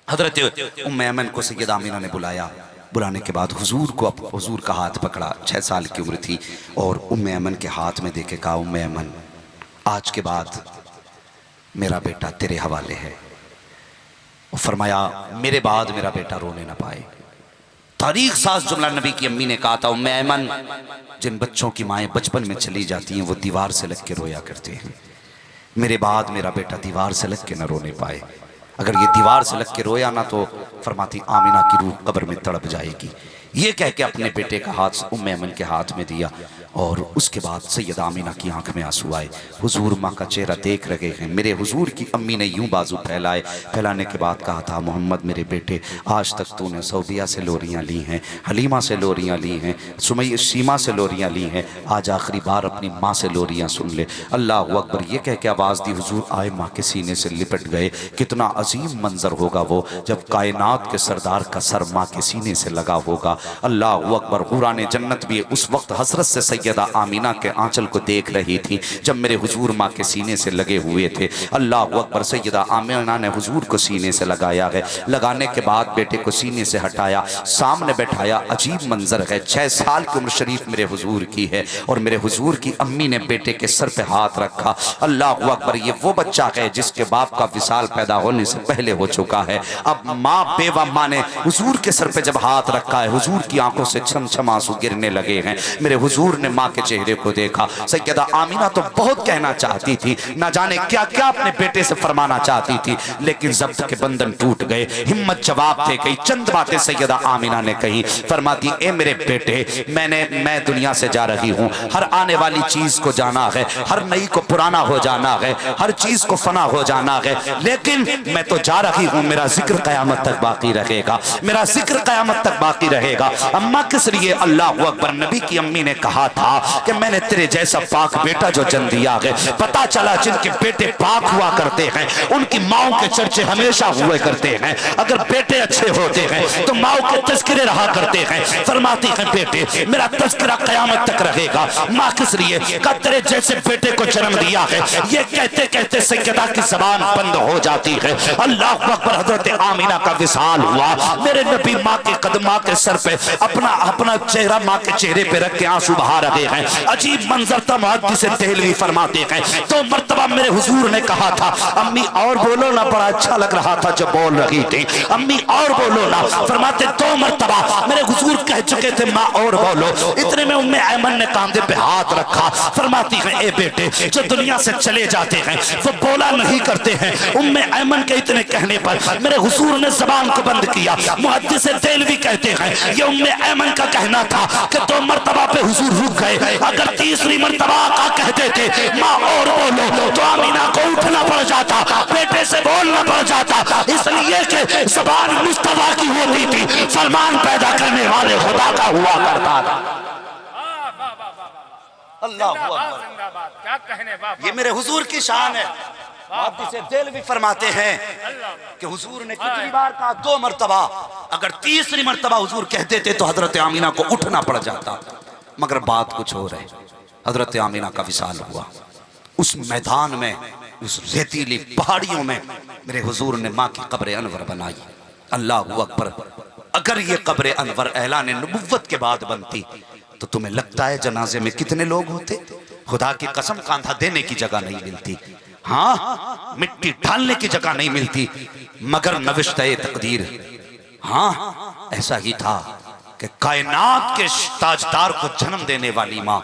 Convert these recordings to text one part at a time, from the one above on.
हजरत उम्मे ऐमन को सैयदा आमिना ने बुलाया। बुलाने के बाद हुजूर को हुजूर का हाथ पकड़ा, 6 साल की उम्र थी, और उम्मे ऐमन के हाथ में देके कहा, उम्मे ऐमन आज के बाद मेरा बेटा तेरे हवाले है। और फरमाया मेरे बाद मेरा बेटा रोने ना पाए। तारीख साज जुमला नबी की अम्मी ने कहा था, उम्मे ऐमन जिन बच्चों की माएँ बचपन में चली जाती हैं वो दीवार से लग के रोया करते हैं, मेरे बाद मेरा बेटा दीवार से लग के न रोने पाए। अगर ये दीवार से लग के रोया ना तो फरमाती आमिना की रूह कब्र में तड़प जाएगी। ये कह के अपने बेटे का हाथ उम्मे ऐमन के हाथ में दिया, और उसके बाद सैयदा आमिना की आंख में आंसू आए। हुजूर माँ का चेहरा देख रहे हैं। मेरे हुजूर की अम्मी ने यूं बाजू फैलाए, फैलाने के बाद कहा था, मोहम्मद मेरे बेटे आज तक तूने सऊदिया से लोरियाँ ली हैं, हलीमा से लोरियाँ ली हैं, सुमैया सीमा से लोरियाँ ली हैं, आज आखिरी बार अपनी माँ से लोरियाँ सुन ले। अल्लाह अकबर ये कह के आवाज़ दी, हुजूर आए माँ के सीने से लिपट गए। कितना अजीम मंजर होगा वो जब कायनात के सरदार का सर माँ के सीने से लगा होगा। अल्लाह अकबर। हुराने जन्नत भी उस वक्त हसरत से सैयदा आमिना के आंचल को देख रही थी जब मेरे हुजूर माँ के सीने से लगे हुए थे। अल्लाह अकबर। सैयदा आमिना ने हुजूर को सीने से लगाया है, लगाने के बाद बेटे को सीने से हटाया, सामने बैठाया। अजीब मंजर है, 6 साल की उम्र शरीफ मेरे हुजूर की है, और मेरे हुजूर की अम्मी ने बेटे के सर पे हाथ रखा। अल्लाह अकबर। ये वो बच्चा है जिसके बाप का विसाल पैदा होने से पहले हो चुका है। अब माँ बेवा माँ ने हुजूर के सर पे जब हाथ रखा है, हुजूर की आंखों से छम छम आंसू गिरने लगे हैं। मेरे हुजूर ने माँ के चेहरे को देखा। सैयदा आमिना तो बहुत कहना चाहती थी, ना जाने क्या क्या अपने बेटे से फरमाना चाहती थी, लेकिन जब्त के बंधन टूट गए, हिम्मत जवाब दे गई। चंद बातें सैयदा आमिना ने कही। फरमाती, ए मेरे बेटे, मैं दुनिया से जा रही हूँ, हर आने वाली चीज को जाना है, हर नई को पुराना हो जाना है, हर चीज को फना हो जाना है, लेकिन मैं तो जा रही हूँ, मेरा जिक्र कयामत तक बाकी रहेगा, मेरा जिक्र कयामत तक बाकी रहेगा। अम्मा किस लिए? अल्लाह अकबर। नबी की अम्मी ने कहा था कि मैंने तेरे जैसा पाक बेटा जो जन्म दिया है, पता चला जिनके बेटे पाक हुआ करते हैं उनकी माओ के चर्चे हमेशा हुए करते हैं। अगर बेटे अच्छे होते हैं तो माओ के तस्करे रहा करते हैं। फरमाती है, बेटे मेरा तस्करा कयामत तक रहेगा। माँ किस लिए? का तेरे जैसे बेटे को जन्म दिया है। ये कहते कहते सैयदा की जबान बंद हो जाती है। अल्लाह अकबर। हजरत आमिना का विसाल हुआ। मेरे नबी माँ के कदमा के सर पे अपना चेहरा माँ के चेहरे पे रख के आंसू बहा रहे हैं। अजीब मंजर था। मुहद्दिस देहलवी फरमाते हैं, तो मर्तबा मेरे हुजूर ने कहा था, अम्मी और बोलो ना, बड़ा अच्छा लग रहा था जब बोल रही थी, अम्मी और बोलो ना। फरमाते 2 मर्तबा मेरे हुजूर कह चुके थे, माँ और बोलो। इतने में उम्मे ऐमन ने कांधे पे हाथ रखा। फरमाती है, ए बेटे, जो दुनिया से चले जाते हैं वो बोला नहीं करते हैं। उम्मे ऐमन के इतने कहने पर मेरे हुजूर ने जबान को बंद किया। मुहद्दिस देहलवी कहते हैं, ये उम्मे ऐमन का कहना था कि 2 मर्तबा पे हुजूर रुक गए। अगर तीसरी मर्तबा का कहते थे माँ और बोलो तो आमिना को उठना पड़ जाता, बेटे से बोलना पड़ जाता, इसलिए कि ज़बान मुस्तफा की होती थी, फरमान पैदा करने वाले खुदा का हुआ करता था। अल्लाह क्या कहने बाप। ये मेरे हुजूर की शान है। मुहद्दिस देहलवी फरमाते हैं कि हुजूर ने कितनी बार कहा? 2 मर्तबा। अगर तीसरी मर्तबा हुजूर कहते थे तो हजरत आमिना को उठना पड़ जाता। मगर बात कुछ और है। हजरत आमिना का विसाल हुआ। उस मैदान में, उस रेतीली पहाड़ियों में मेरे हुजूर ने माँ की कब्र अनवर बनाई। अल्लाह अकबर। अगर ये कब्र अनवर ऐलान नबुव्वत के बाद बनती तो तुम्हें लगता है जनाजे में कितने लोग होते? खुदा की कसम, कांधा देने की जगह नहीं मिलती, हाँ मिट्टी डालने की जगह नहीं मिलती, मगर नविश्ते तकदीर, हाँ ऐसा ही था कि कायनात के ताजदार को जन्म देने वाली माँ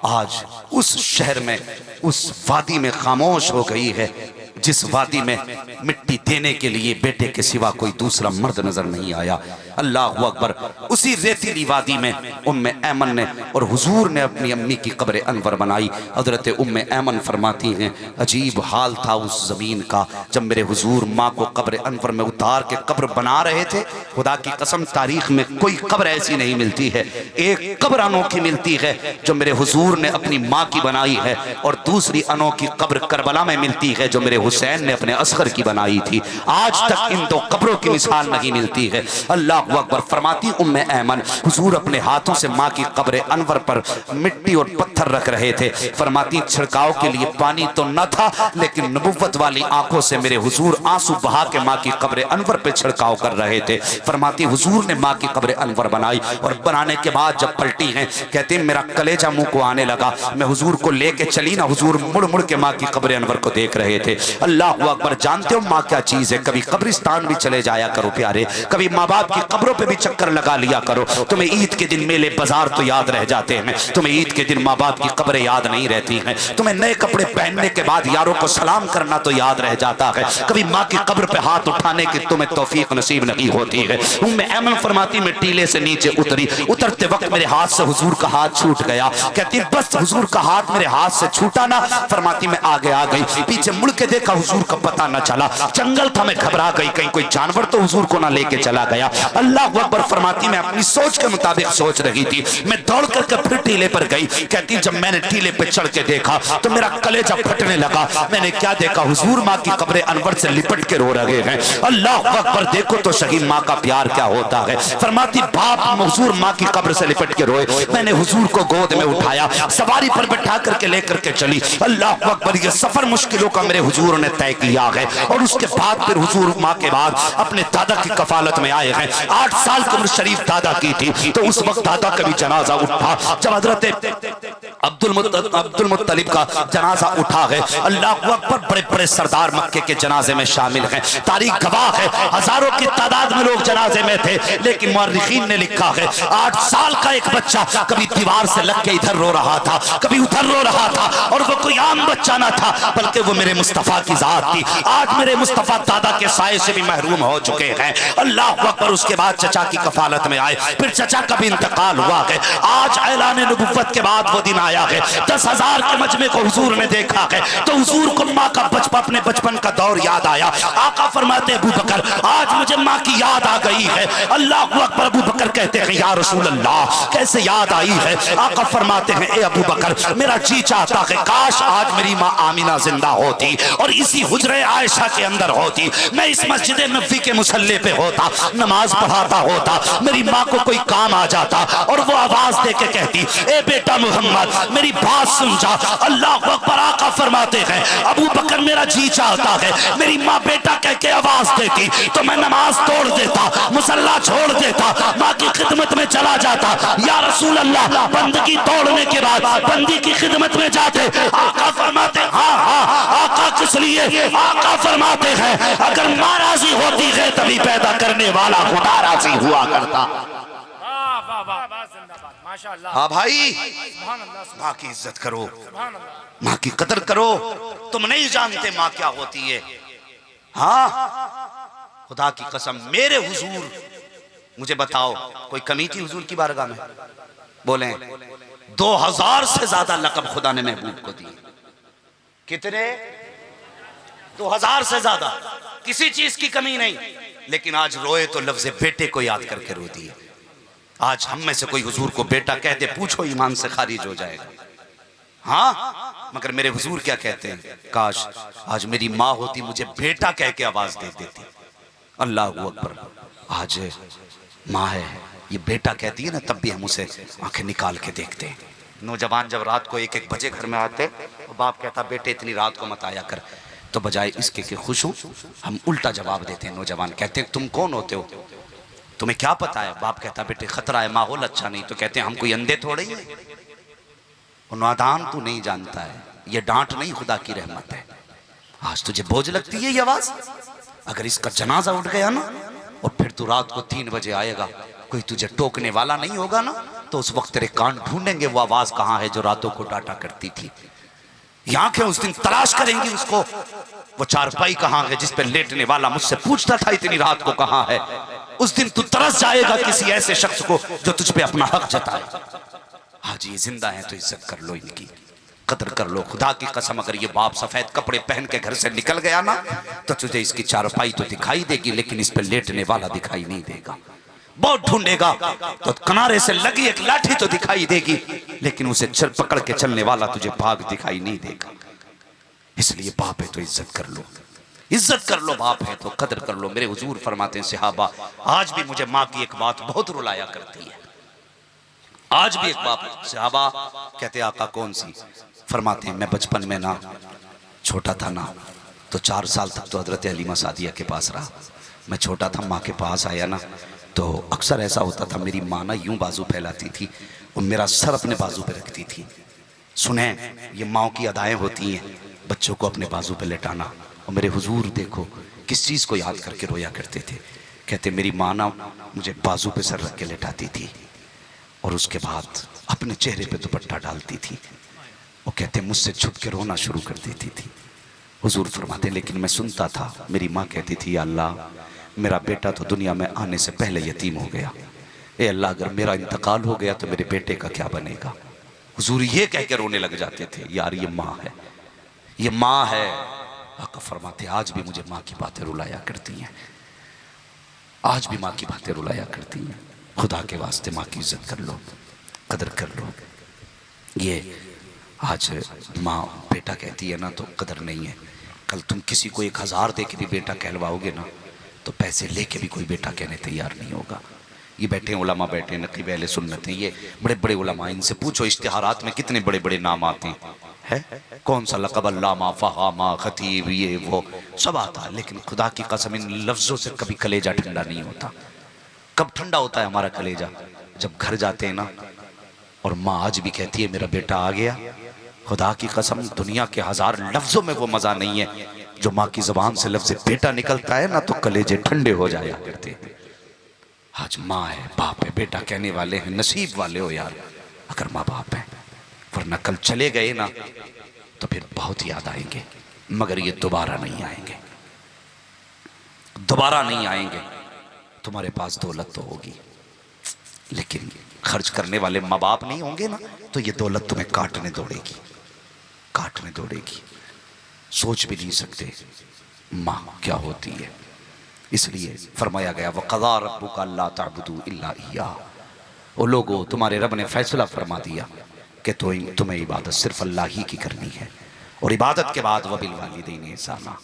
आज उस शहर में, उस वादी में खामोश हो गई है, जिस वादी में मिट्टी देने के लिए बेटे के सिवा कोई दूसरा मर्द नजर नहीं आया। अल्लाह अकबर। उसी रेतीली वादी में उम्मे ऐमन ने और हुजूर ने अपनी अम्मी की कब्र अनवर बनाई। हजरत उम्मे ऐमन फरमाती हैं, अजीब हाल था उस जमीन का जब मेरे हुजूर माँ को कब्र अनवर में उतार के कब्र बना रहे थे। खुदा की कसम, तारीख में कोई कब्र ऐसी नहीं मिलती है। एक कब्र अनोखी मिलती है जो मेरे हुजूर ने अपनी माँ की बनाई है, और दूसरी अनोखी कब्र करबला में मिलती है जो मेरे हुसैन ने अपने असगर की बनाई थी। आज तक इन दो कब्रों की मिसाल नहीं मिलती है। अल्लाह अकबर। फरमाती उम्मे ऐमन, हुजूर अपने हाथों से माँ की कब्र अनवर पर मिट्टी और पत्थर रख रहे थे। फरमाती छिड़काव के लिए पानी तो न था, लेकिन नबुव्वत वाली आंखों से मेरे हुजूर आंसू बहा के माँ की कब्र अनवर पे छिड़काव कर रहे थे। फरमाती हुजूर ने माँ की कब्र अनवर बनाई और बनाने के बाद जब पलटी हैं, कहते हैं मेरा कलेजा मुंह को आने लगा। मैं हुजूर को लेके चली ना, हुजूर मुड़ मुड़ के माँ की कब्र अनवर को देख रहे थे। अल्लाह अकबर। जानते हो माँ क्या चीज है? कभी कब्रिस्तान भी चले जाया करो प्यारे, कभी माँ बाप की कब्रों पे भी चक्कर लगा लिया करो। तुम्हें ईद के दिन मेले बाजार तो याद रह जाते हैं, तुम्हें ईद के दिन माँ बाप की कब्रें याद नहीं रहती हैं। तुम्हें नए कपड़े पहनने के बाद यारों को सलाम करना तो याद रह जाता है, कभी माँ की कब्र पे हाथ उठाने की तुम्हें तौफीक नसीब नहीं होती है। उम्मे ऐमन फरमाती मैं टीले से नीचे उतरी, उतरते वक्त मेरे हाथ से हुजूर का हाथ छूट गया। कहती बस हुजूर का हाथ मेरे हाथ से छूटा ना, फरमाती मैं आगे आ गई, पीछे मुड़ के देखा हुजूर का पता न चला। जंगल था, मैं घबरा गई, कहीं कोई जानवर तो हुजूर को ना लेके चला गया। अल्लाह अकबर। फरमाती मैं अपनी सोच के मुताबिक सोच रही थी, मैं दौड़ करके फिर टीले पर गई। कहती जब मैंने टीले पे चढ़ के देखा तो मेरा कलेजा फटने लगा। मैंने क्या देखा? हुजूर माँ की कब्र अनवर से लिपट के रो रहे हैं। अल्लाह अकबर। देखो तो शहीद माँ का प्यार क्या होता है। फरमाती बाप हुजूर माँ की कब्र से लिपट के रोए। मैंने हुजूर को गोद में उठाया, सवारी पर बैठा करके लेकर के चली। अल्लाह अकबर। ये सफर मुश्किलों का मेरे हुजूर ने तय किया है और उसके बाद फिर हुजूर माँ के बाद अपने दादा की कफालत में आए हैं। 8 साल की उम्र शरीफ दादा की थी, तो उस वक्त दादा का भी जनाजा उठा जब हजरत अब्दुल मुत्तलिब का जनाजा उठा है। अल्लाह अकबर। बड़े बड़े सरदार मक्के के जनाजे में शामिल हैं, तारीख गवाह है, हजारों की तादाद में लोग जनाजे में थे। लेकिन मुअर्रिखीन ने लिखा है 8 साल का एक बच्चा कभी दीवार से लग के इधर रो रहा था, कभी उधर रो रहा था, और वो कोई आम बच्चा ना था, बल्कि वो मेरे मुस्तफा की जात थी। आज मेरे मुस्तफा दादा के साए से भी महरूम हो चुके हैं। अल्लाह अकबर। उसके बाद चचा की कफालत में आए, फिर चचा का भी इंतकाल हुआ है। आज ऐलान नबुव्वत के बाद वो दिन आया है, 10,000 के मजमे को हुजूर ने देखा है, तो हुजूर को माँ का बचपन, अपने बचपन का दौर याद आया। आका फरमाते अबू बकर आज मुझे माँ की याद आ गई है। अल्लाह अकबर। अबू बकर कहते हैं या रसूल अल्लाह कैसे याद आई है? आका फरमाते हैं ए अबू बकर मेरा जी चाहता है काश आज मेरी माँ आमिना जिंदा होती और इसी हुजरे आयशा के अंदर होती, मैं इस मस्जिद नबी के मुसल्ले पे होता, नमाज पढ़ाता होता, मेरी माँ को कोई काम आ जाता और वो आवाज दे के कहती ए बेटा मोहम्मद मेरी बात सुन जा। अल्लाह अकबर। आका फरमाते हैं अबू बकर मेरा जी चाहता है मेरी माँ बेटा कह के आवाज देती तो मैं नमाज तोड़ देता, मुसल्ला छोड़ देता, माँ की खिदमत में चला जाता। या रसूल अल्लाह बंदगी तोड़ने के बाद बंदी की खिदमत में जाते। आका फरमाते हाँ हाँ आका किस लिए? आका फरमाते हैं अगर माँ राजी होती है तभी पैदा करने वाला खुदा राजी हुआ करता। वाह वाह वाह वाह जिंदाबाद माशाअल्लाह। हाँ भाई, सुभान अल्लाह माँ की इज्जत करो, सुभान अल्लाह। माँ की कदर करो। तुम नहीं जानते माँ क्या होती है। हाँ खुदा की कसम मेरे हुजूर मुझे बताओ कोई कमी थी हुजूर की बारगाह में? बोले 2000 से ज्यादा लकब खुदा ने महबूब को दिए। कितने? 2000 से ज्यादा, किसी चीज की कमी नहीं। लेकिन आज रोए तो लफ्ज़ बेटे को याद करके रो दिए। आज हम में से कोई हुजूर को बेटा कह दे पूछो ईमान से खारिज हो जाएगा। हाँ मगर मेरे हुजूर क्या कहते हैं काश आज मेरी माँ होती मुझे बेटा कह के आवाज दे देती। अल्लाह अकबर। आज माँ है ये बेटा कहती है ना तब भी हम उसे आंखें निकाल के देखते हैं। नौजवान जब रात को 1-1 बजे घर में आते तो बाप कहता बेटे इतनी रात को मत आया कर, तो बजाय इसके कि खुश हूं हम उल्टा जवाब देते हैं। नौजवान कहते हैं तुम कौन होते हो, तुम्हें क्या पता है? बाप कहता बेटे खतरा है, माहौल अच्छा नहीं। तो कहते हैं हम कोई अंधे थोड़े ही हैं, नादान तू नहीं जानता है, ये डांट नहीं खुदा की रहमत है। आज तुझे बोझ लगती है ये आवाज, अगर इसका जनाजा उठ गया ना और फिर तू रात को 3 बजे आएगा, कोई तुझे टोकने वाला नहीं होगा ना, तो उस वक्त तेरे कान ढूंढेंगे वो आवाज कहाँ है जो रातों को डांटा करती थी। आंखें उस दिन तलाश करेंगी उसको, वो चारपाई कहाँ है जिस पे लेटने वाला मुझसे पूछता था इतनी रात को कहाँ है। उस दिन तू तरस जाएगा किसी ऐसे शख्स को जो तुझ पे अपना हक जताए। आज ये जिंदा है तो इज्जत कर लो, इनकी कदर कर लो। खुदा की कसम अगर ये बाप सफेद कपड़े पहन के घर से निकल गया ना तो तुझे इसकी चारपाई तो दिखाई देगी लेकिन इस पे लेटने वाला दिखाई नहीं देगा। बहुत ढूंढेगा तो किनारे से लगी एक लाठी तो दिखाई देगी लेकिन उसे पकड़ के चलने वाला तुझे भाग दिखाई नहीं देगा। इसलिए बाप है तो इज्जत कर लो, इज्जत कर लो, बाप है तो कदर कर लो। मेरे हुजूर फरमाते हैं सहाबा, आज भी मुझे माँ की एक बात बहुत रुलाया करती है। आज भी एक बाप, सहाबा कहते आका कौन सी? फरमाते हैं मैं बचपन में ना छोटा था ना, तो 4 साल तक तो हजरत हलीमा सादिया के पास रहा। मैं छोटा था, माँ के पास आया ना, तो अक्सर ऐसा होता था मेरी माँ ना यूं बाजू फैलाती थी और मेरा सर अपने बाजू पे रखती थी। सुने, ये माँ की अदाएं होती हैं, बच्चों को अपने बाजू पे लेटाना। और मेरे हुजूर देखो किस चीज़ को याद करके रोया करते थे। कहते मेरी माँ ना मुझे बाजू पे सर रख के लेटाती थी और उसके बाद अपने चेहरे पे दुपट्टा डालती थी। वो कहते मुझसे छुप के रोना शुरू कर देती थी। हुजूर फरमाते लेकिन मैं सुनता था। मेरी माँ कहती थी अल्लाह, मेरा बेटा तो दुनिया में आने से पहले यतीम हो गया, ए अल्लाह अगर मेरा इंतकाल हो गया तो मेरे बेटे का क्या बनेगा। हुजूर ये कह के रोने लग जाते थे, यार ये माँ है, ये माँ है। आका फरमाते आज भी मुझे माँ की बातें रुलाया करती हैं, आज भी माँ की बातें रुलाया करती हैं। खुदा के वास्ते माँ की इज्जत कर लो, कदर कर लो। ये आज माँ बेटा कहती है ना तो कदर नहीं है। कल तुम किसी को 1000 दे के भी बेटा कहलवाओगे ना तो पैसे लेके भी कोई बेटा कहने तैयार नहीं होगा। ये बैठे उलमा बैठे हैं, नकीब अहले सुन्नत हैं, ये बड़े बड़े उलमा, इनसे पूछो इश्तिहारात में कितने बड़े बड़े नाम आते हैं, कौन सा लक़ब अल्लामा, फ़हामा, खतीब, ये वो सब आता है। लेकिन खुदा की कसम इन लफ्ज़ों से कभी कलेजा ठंडा नहीं होता। कब ठंडा होता है हमारा कलेजा? जब घर जाते हैं ना और माँ आज भी कहती है मेरा बेटा आ गया। खुदा की कसम दुनिया के 1000 लफ्ज़ों में वो मज़ा नहीं है जो माँ की ज़बान से लफ्ज़ बेटा निकलता है ना तो कलेजे ठंडे हो जाया करते हैं। आज माँ है, बाप है, बेटा कहने वाले हैं, नसीब वाले हो यार अगर माँ बाप हैं, वरना कल चले गए ना तो फिर बहुत याद आएंगे, मगर ये दोबारा नहीं आएंगे, दोबारा नहीं आएंगे। तुम्हारे पास दौलत तो होगी लेकिन खर्च करने वाले माँ बाप नहीं होंगे ना तो ये दौलत तुम्हें काटने दौड़ेगी, काटने दौड़ेगी। सोच भी नहीं सकते माँ क्या होती है। इसलिए फरमाया गया वक़ज़ा रब्बुका अल्ला तअबुदू इल्ला इय्याह, ओ लोगो तुम्हारे रब ने फैसला फरमा दिया कि तुम्हें इबादत सिर्फ अल्लाह ही की करनी है और इबादत के बाद वबिल वालिदैन ihसाना,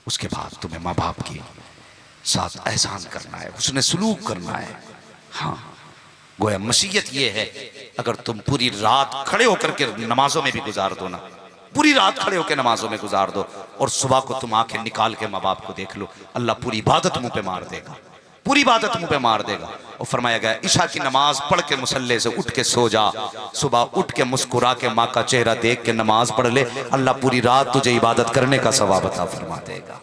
उसके बाद तुम्हें माँ बाप के साथ एहसान करना है, उसने सलूक करना है। हाँ गोया मसीयत ये है अगर तुम पूरी रात खड़े होकर के नमाजों में भी गुजार दो ना, पूरी रात खड़े होकर नमाजों में गुजार दो और सुबह को तुम आंखें निकाल के माँ बाप को देख लो, अल्लाह पूरी इबादत मुंह पे मार देगा, पूरी इबादत मुंह पे मार देगा। और फरमाया गया इशा की नमाज पढ़ के मुसल्ले से उठ के सो जा, सुबह उठ के मुस्कुरा के माँ का चेहरा देख के नमाज पढ़ ले, अल्लाह पूरी रात तुझे इबादत करने का सवाब अता फरमा देगा।